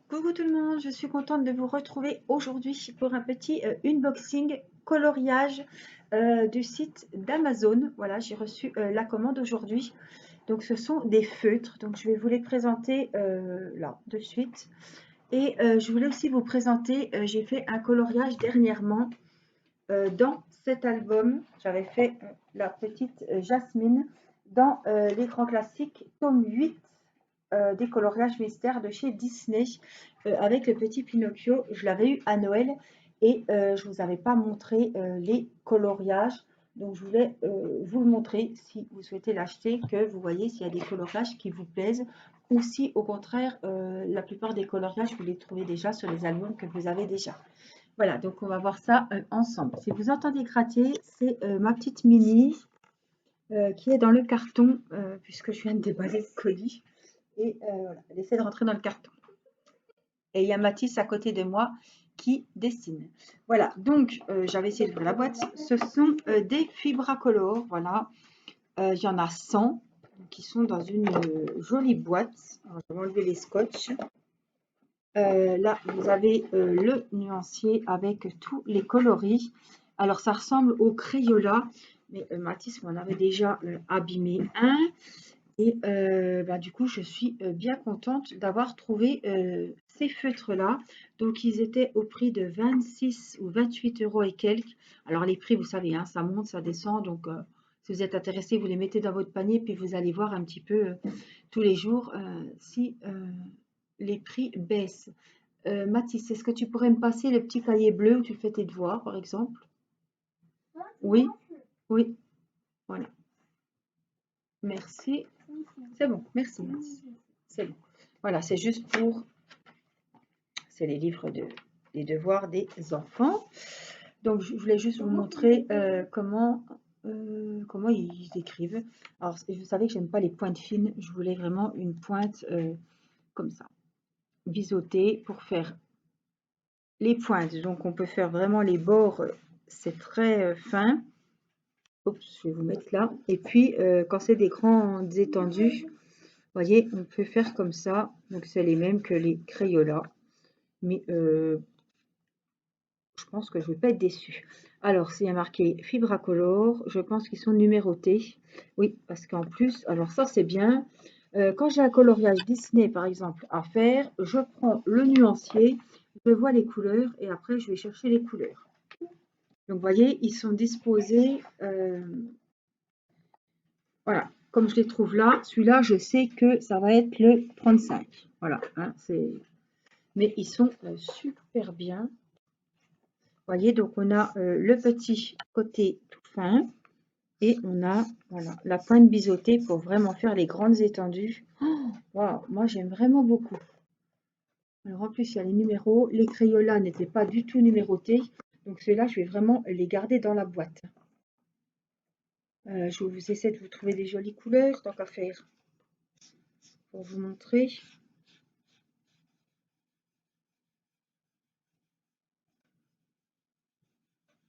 Coucou tout le monde, je suis contente de vous retrouver aujourd'hui pour un petit unboxing coloriage du site d'Amazon. Voilà, j'ai reçu la commande aujourd'hui. Donc ce sont des feutres, donc je vais vous les présenter là de suite. Et je voulais aussi vous présenter, j'ai fait un coloriage dernièrement dans cet album. J'avais fait la petite Jasmine dans les grands classiques, tome 8 des coloriages mystères de chez Disney avec le petit Pinocchio. Je l'avais eu à Noël et je ne vous avais pas montré les coloriages. Donc je voulais vous le montrer si vous souhaitez l'acheter, que vous voyez s'il y a des coloriages qui vous plaisent ou si au contraire la plupart des coloriages vous les trouvez déjà sur les albums que vous avez déjà. Voilà, donc on va voir ça ensemble. Si vous entendez gratter, c'est ma petite Mini qui est dans le carton puisque je viens de déballer le colis. Et voilà, elle essaie de rentrer dans le carton. Et il y a Mathis à côté de moi qui dessine. Voilà, donc j'avais essayé d'ouvrir la boîte. Ce sont des Fibracolor, voilà. Il y en a 100 qui sont dans une jolie boîte. Alors, je vais enlever les scotch. Là, vous avez le nuancier avec tous les coloris. Alors, ça ressemble au Crayola, mais Mathis m'en avait déjà abîmé un. Et du coup, je suis bien contente d'avoir trouvé ces feutres-là. Donc, ils étaient au prix de 26 ou 28 euros et quelques. Alors, les prix, vous savez, hein, ça monte, ça descend. Donc, si vous êtes intéressé, vous les mettez dans votre panier, puis vous allez voir un petit peu tous les jours si les prix baissent. Mathis, est-ce que tu pourrais me passer le petit cahier bleu où tu fais tes devoirs, par exemple? Oui, oui, voilà. Merci. C'est bon, merci. C'est bon. Voilà, c'est juste pour... C'est les livres des devoirs des enfants. Donc, je voulais juste vous montrer comment ils écrivent. Alors, vous savez que j'aime pas les pointes fines. Je voulais vraiment une pointe comme ça, biseautée pour faire les pointes. Donc, on peut faire vraiment les bords. C'est très fin. Oups, je vais vous mettre là. Et puis, quand c'est des grandes étendues, vous voyez, on peut faire comme ça. Donc, c'est les mêmes que les Crayolas. Mais je pense que je ne vais pas être déçue. Alors, s'il y a marqué Fibracolor, je pense qu'ils sont numérotés. Oui, parce qu'en plus, alors ça c'est bien. Quand j'ai un coloriage Disney, par exemple, à faire, je prends le nuancier, je vois les couleurs et après je vais chercher les couleurs. Donc, vous voyez, ils sont disposés, voilà, comme je les trouve là. Celui-là, je sais que ça va être le 35. Voilà, hein, mais ils sont super bien. Voyez, donc on a le petit côté tout fin et on a voilà, la pointe biseautée pour vraiment faire les grandes étendues. Oh, wow, moi j'aime vraiment beaucoup. Alors en plus il y a les numéros, les Crayolas n'étaient pas du tout numérotés, donc ceux-là je vais vraiment les garder dans la boîte. Je vous essaie de vous trouver des jolies couleurs, tant qu'à faire, pour vous montrer.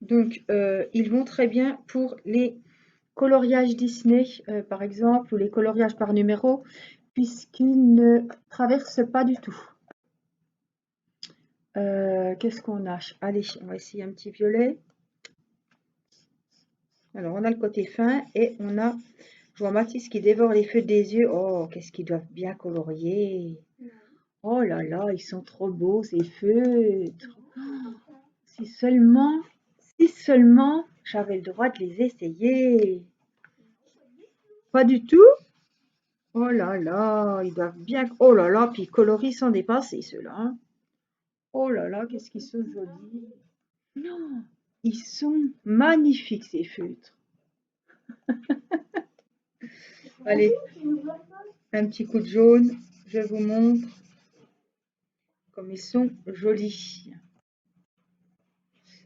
Donc ils vont très bien pour les coloriages Disney, par exemple, ou les coloriages par numéro, puisqu'ils ne traversent pas du tout. Qu'est-ce qu'on a? Allez, on va essayer un petit violet. Alors, on a le côté fin et on a, je vois Mathis qui dévore les feux des yeux. Oh, qu'est-ce qu'ils doivent bien colorier. Oh là là, ils sont trop beaux, ces feutres. Si seulement, si seulement j'avais le droit de les essayer. Pas du tout? Oh là là, ils doivent bien... Oh là là, puis coloris sans dépasser ceux-là, hein. Oh là là, qu'est-ce qu'ils sont jolis. Non, ils sont magnifiques ces feutres. Allez, un petit coup de jaune, je vous montre comme ils sont jolis.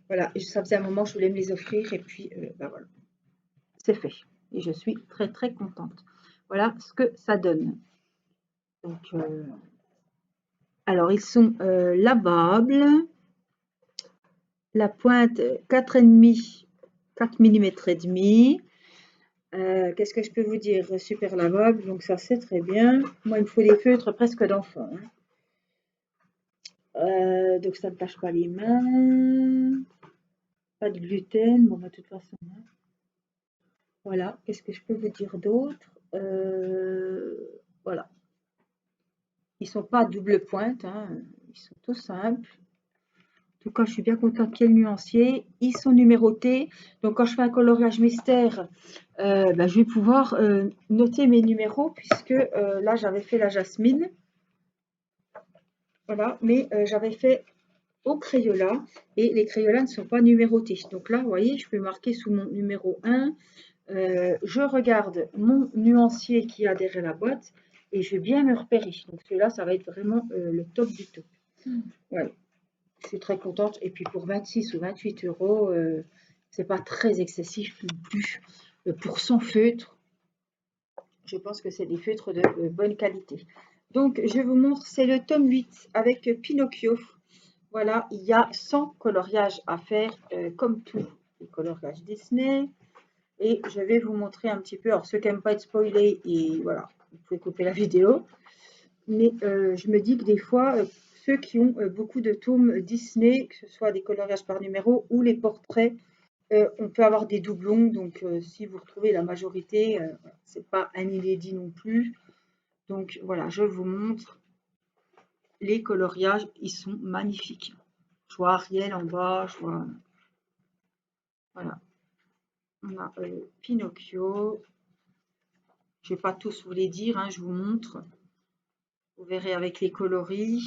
Voilà, ça faisait un moment que je voulais me les offrir et puis voilà, c'est fait. Et je suis très très contente. Voilà ce que ça donne. Donc, alors ils sont lavables. La pointe 4,5, 4 mm et demi. Qu'est-ce que je peux vous dire? Super lavable, donc ça c'est très bien. Moi, il me faut des feutres presque d'enfant, hein. Donc ça ne tâche pas les mains. Pas de gluten. Bon, bah, de toute façon, hein. Voilà. Qu'est-ce que je peux vous dire d'autre? Voilà. Ils sont pas à double pointe, hein. Ils sont tout simples. En tout cas, je suis bien contente qu'il y ait le nuancier. Ils sont numérotés. Donc, quand je fais un coloriage mystère, bah, je vais pouvoir noter mes numéros puisque là, j'avais fait la jasmine. Voilà, mais j'avais fait au Crayola et les Crayolas ne sont pas numérotés. Donc là, vous voyez, je peux marquer sous mon numéro 1. Je regarde mon nuancier qui a derrière la boîte et je vais bien me repérer. Donc celui-là, ça va être vraiment le top du top. Voilà. Je suis très contente. Et puis pour 26 ou 28 euros, c'est pas très excessif non plus. Pour 100 feutres, je pense que c'est des feutres de bonne qualité. Donc je vous montre, c'est le tome 8 avec Pinocchio. Voilà, il y a 100 coloriages à faire, comme tous les coloriages Disney. Et je vais vous montrer un petit peu. Alors ceux qui n'aiment pas être spoilés, et voilà, vous pouvez couper la vidéo. Mais je me dis que des fois, ceux qui ont beaucoup de tomes Disney, que ce soit des coloriages par numéro ou les portraits, on peut avoir des doublons. Donc si vous retrouvez la majorité, c'est pas un inédit non plus. Donc voilà, je vous montre les coloriages, ils sont magnifiques. Je vois Ariel en bas, je vois. Voilà, on a Pinocchio. Je ne vais pas tous vous les dire, hein, je vous montre. Vous verrez avec les coloris.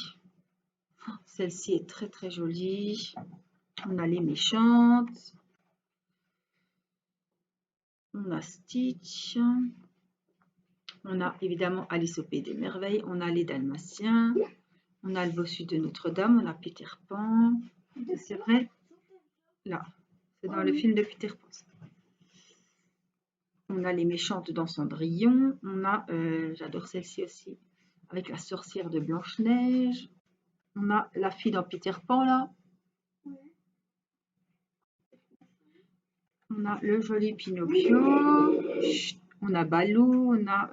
Celle-ci est très très jolie. On a les méchantes. On a Stitch. On a évidemment Alice au Pays des Merveilles. On a les Dalmatiens. On a le bossu de Notre-Dame. On a Peter Pan. C'est vrai. Là, c'est dans le film de Peter Pan. On a les méchantes dans Cendrillon. On a, j'adore celle-ci aussi, avec la sorcière de Blanche-Neige. On a la fille dans Peter Pan là. On a le joli Pinocchio. On a Balou. On a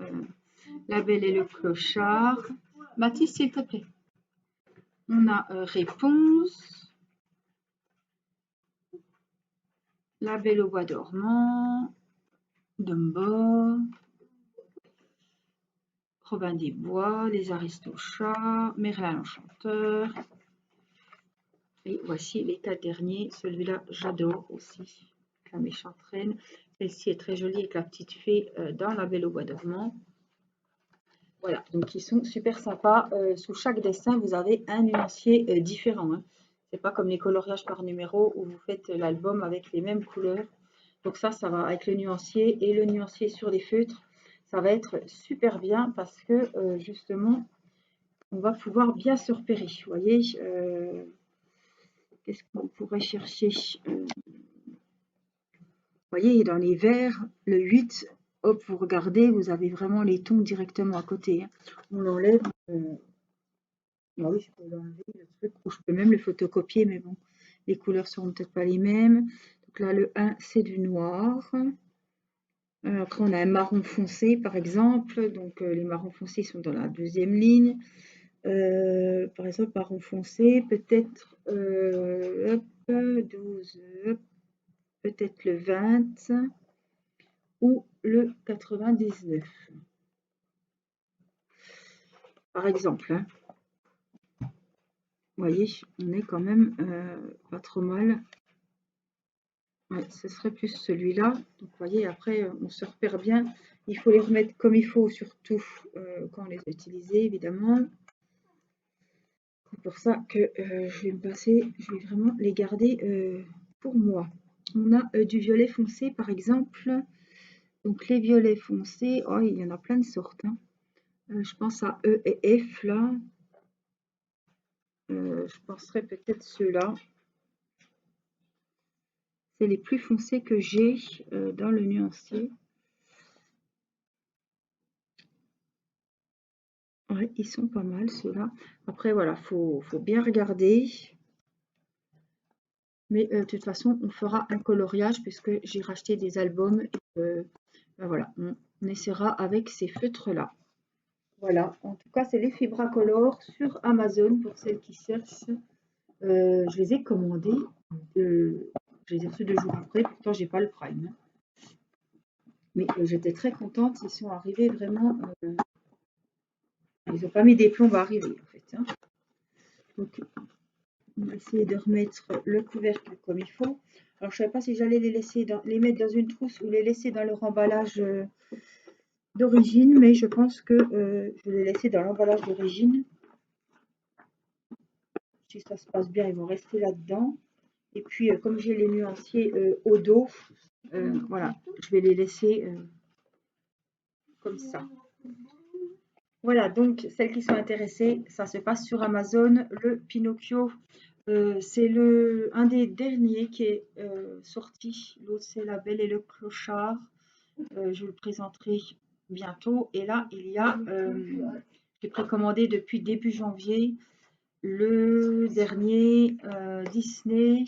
la Belle et le Clochard. Mathis, s'il te plaît. On a Réponse. La Belle au Bois dormant. Dumbo. Robin des Bois. Les Aristochats. Merlin l'Enchanteur. Et voici les 4 derniers. Celui-là, j'adore aussi. La méchante reine. Celle-ci est très jolie avec la petite fée dans La Belle au Bois dormant. Voilà, donc ils sont super sympas. Sous chaque dessin, vous avez un nuancier différent. Hein. C'est pas comme les coloriages par numéro où vous faites l'album avec les mêmes couleurs. Donc ça va avec le nuancier et le nuancier sur les feutres. Ça va être super bien parce que justement, on va pouvoir bien se repérer. Vous voyez, qu'est-ce qu'on pourrait chercher? Vous voyez, dans les verts, le 8, hop, vous regardez, vous avez vraiment les tons directement à côté. Hein. On l'enlève. Ah oui, je peux l'enlever, le truc, ou je peux même le photocopier, mais bon, les couleurs seront peut-être pas les mêmes. Donc là, le 1, c'est du noir. Après, on a un marron foncé, par exemple. Donc, les marrons foncés sont dans la deuxième ligne. Par exemple, marron foncé, peut-être 12, peut-être le 20 ou le 99. Par exemple. Hein. Vous voyez, on est quand même pas trop mal. Ouais, ce serait plus celui-là. Donc, vous voyez, après, on se repère bien. Il faut les remettre comme il faut, surtout quand on les a utilisés, évidemment. C'est pour ça que je vais me passer, je vais vraiment les garder pour moi. On a du violet foncé, par exemple. Donc, les violets foncés, oh, il y en a plein de sortes. Hein. Je pense à E et F, là. Je penserais peut-être ceux-là. C'est les plus foncés que j'ai dans le nuancier. Ouais, ils sont pas mal ceux-là. Après, voilà, faut bien regarder. Mais de toute façon, on fera un coloriage puisque j'ai racheté des albums. Et, ben voilà, on essaiera avec ces feutres-là. Voilà, en tout cas, c'est les Fibracolor sur Amazon pour celles qui cherchent. Je les ai commandés. Je les ai reçus 2 jours après, pourtant j'ai pas le Prime, hein. Mais j'étais très contente, ils sont arrivés vraiment. Ils n'ont pas mis des plombs à arriver en fait, hein. Donc on va essayer de remettre le couvercle comme il faut. Alors je ne savais pas si j'allais les mettre dans une trousse ou les laisser dans leur emballage d'origine, mais je pense que je vais les laisser dans l'emballage d'origine. Si ça se passe bien, ils vont rester là-dedans. Et puis, comme j'ai les nuanciers au dos, voilà, je vais les laisser comme ça. Voilà, donc celles qui sont intéressées, ça se passe sur Amazon. Le Pinocchio, c'est un des derniers qui est sorti. L'autre, c'est La Belle et le Clochard. Je le présenterai bientôt. Et là, il y a, j'ai précommandé depuis début janvier, le dernier Disney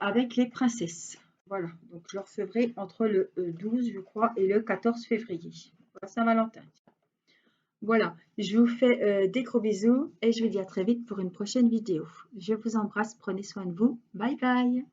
avec les princesses. Voilà, donc je le recevrai entre le 12, je crois, et le 14 février. Voilà, Saint-Valentin. Voilà, je vous fais des gros bisous et je vous dis à très vite pour une prochaine vidéo. Je vous embrasse, prenez soin de vous. Bye bye.